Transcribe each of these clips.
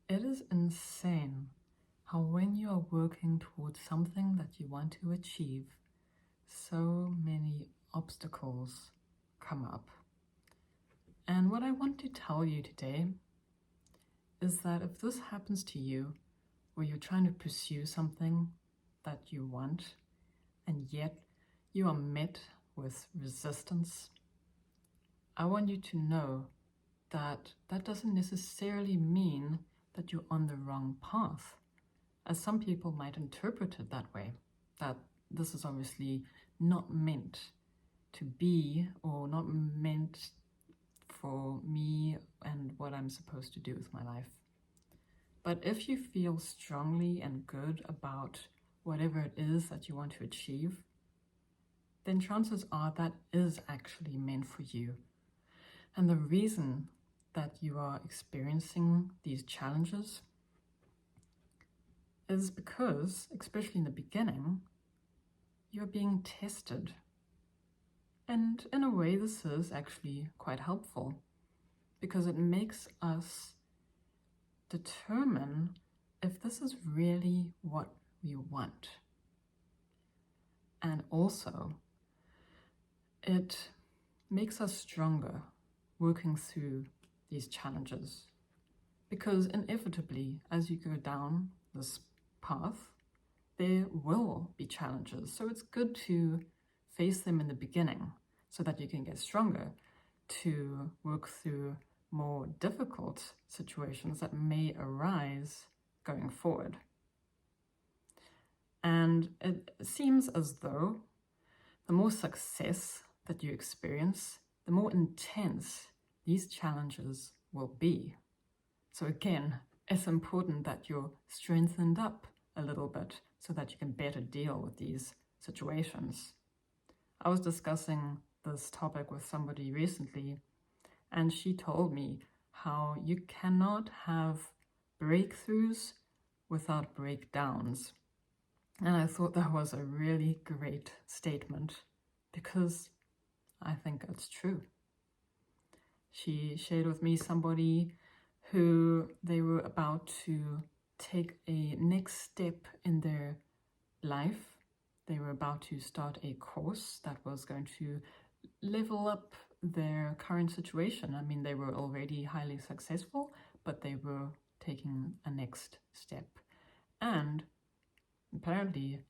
It is insane how when you are working towards something that you want to achieve, so many obstacles come up. And what I want to tell you today is that if this happens to you, where you're trying to pursue something that you want, and yet you are met with resistance, I want you to know that that doesn't necessarily mean that you're on the wrong path, as some people might interpret it that way, that this is obviously not meant to be, or not meant for me and what I'm supposed to do with my life. But if you feel strongly and good about whatever it is that you want to achieve, then chances are that is actually meant for you. And the reason that you are experiencing these challenges is because, especially in the beginning, you're being tested. And in a way, this is actually quite helpful because it makes us determine if this is really what we want. And also, it makes us stronger working through these challenges, because inevitably, as you go down this path, there will be challenges. So it's good to face them in the beginning so that you can get stronger to work through more difficult situations that may arise going forward. And it seems as though the more success that you experience, the more intense these challenges will be. So again, it's important that you're strengthened up a little bit so that you can better deal with these situations. I was discussing this topic with somebody recently, and she told me how you cannot have breakthroughs without breakdowns. And I thought that was a really great statement, because I think it's true. She shared with me somebody who they were about to take a next step in their life. They were about to start a course that was going to level up their current situation. I mean, they were already highly successful, but they were taking a next step. And apparently,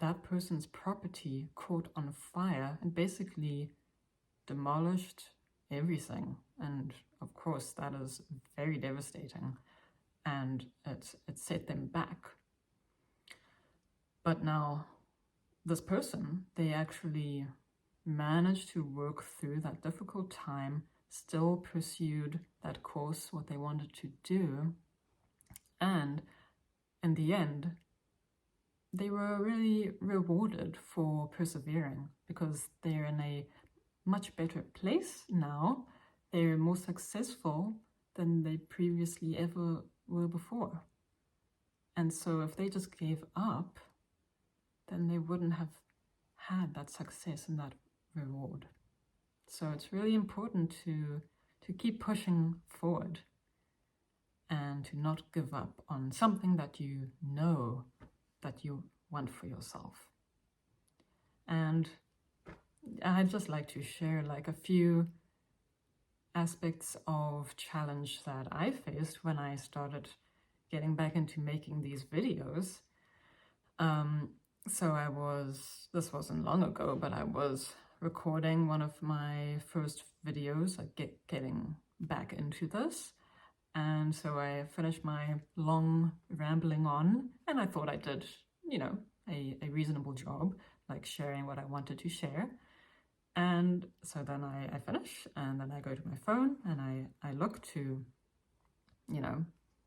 that person's property caught on fire and basically demolished everything. And of course, that is very devastating, and it set them back. But now, this person, they actually managed to work through that difficult time, still pursued that course, what they wanted to do, and in the end, they were really rewarded for persevering, because they're in a much better place now. They're more successful than they previously ever were before. And so if they just gave up, then they wouldn't have had that success and that reward. So it's really important to keep pushing forward and to not give up on something that you know that you want for yourself. And I'd just like to share like a few aspects of challenge that I faced when I started getting back into making these videos. So this wasn't long ago, but I was recording one of my first videos, like getting back into this. And so I finished my long rambling on, and I thought I did, a reasonable job, like sharing what I wanted to share. And so then I finish, and then I go to my phone, and I look to,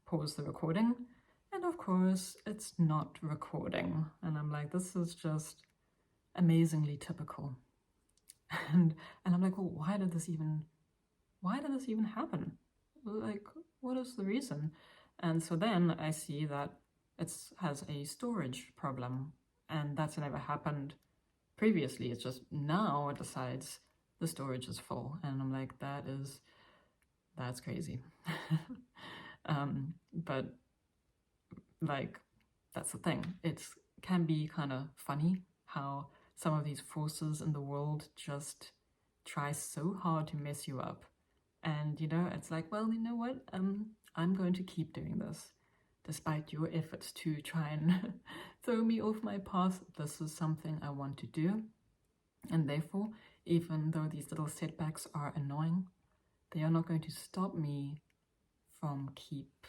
pause the recording. And of course, it's not recording. And I'm like, this is just amazingly typical. And I'm like, well, why did this even happen? Like, what is the reason? And so then I see that it has a storage problem, and that's never happened previously. It's just now it decides the storage is full, and I'm like, that's crazy. But like, that's the thing. It can be kind of funny how some of these forces in the world just try so hard to mess you up. And, it's like, well, you know what? I'm going to keep doing this. Despite your efforts to try and throw me off my path, this is something I want to do. And therefore, even though these little setbacks are annoying, they are not going to stop me from keep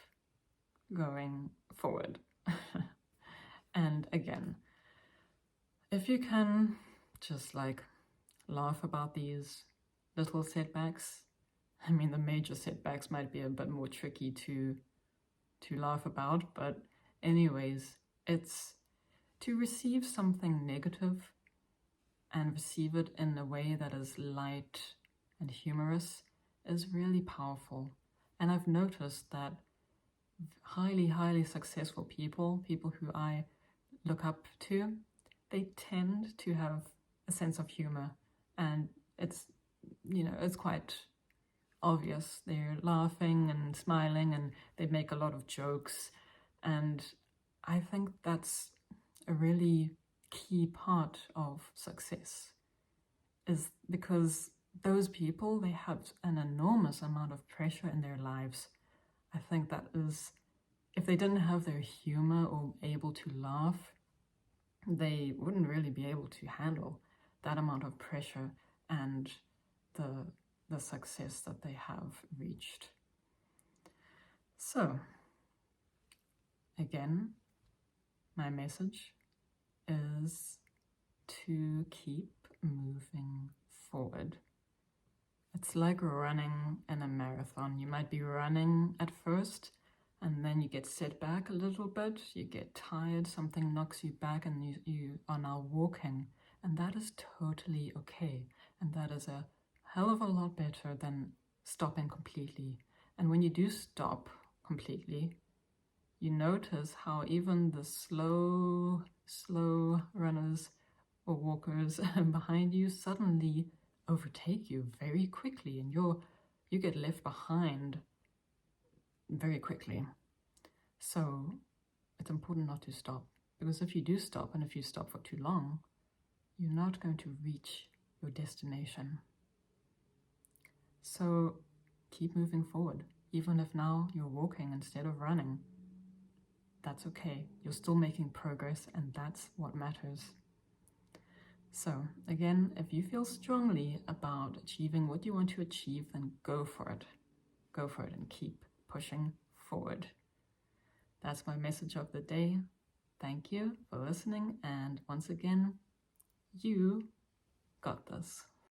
going forward. And again, if you can just like laugh about these little setbacks, I mean, the major setbacks might be a bit more tricky to laugh about, but anyways, it's to receive something negative and receive it in a way that is light and humorous is really powerful. And I've noticed that highly, highly successful people who I look up to, they tend to have a sense of humor, and it's quite obvious. They're laughing and smiling and they make a lot of jokes, and I think that's a really key part of success, is because those people, they have an enormous amount of pressure in their lives. I think that is, if they didn't have their humor or able to laugh, they wouldn't really be able to handle that amount of pressure and the success that they have reached. So, again, my message is to keep moving forward. It's like running in a marathon. You might be running at first, and then you get set back a little bit, you get tired, something knocks you back, and you are now walking. And that is totally okay. And that is a hell of a lot better than stopping completely. And when you do stop completely, you notice how even the slow runners or walkers behind you suddenly overtake you very quickly, and you get left behind very quickly. So it's important not to stop, because if you do stop, and if you stop for too long, you're not going to reach your destination. So keep moving forward. Even if now you're walking instead of running, that's okay. You're still making progress, and that's what matters. So again, if you feel strongly about achieving what you want to achieve, then go for it. Go for it and keep pushing forward. That's my message of the day. Thank you for listening, and once again, you got this.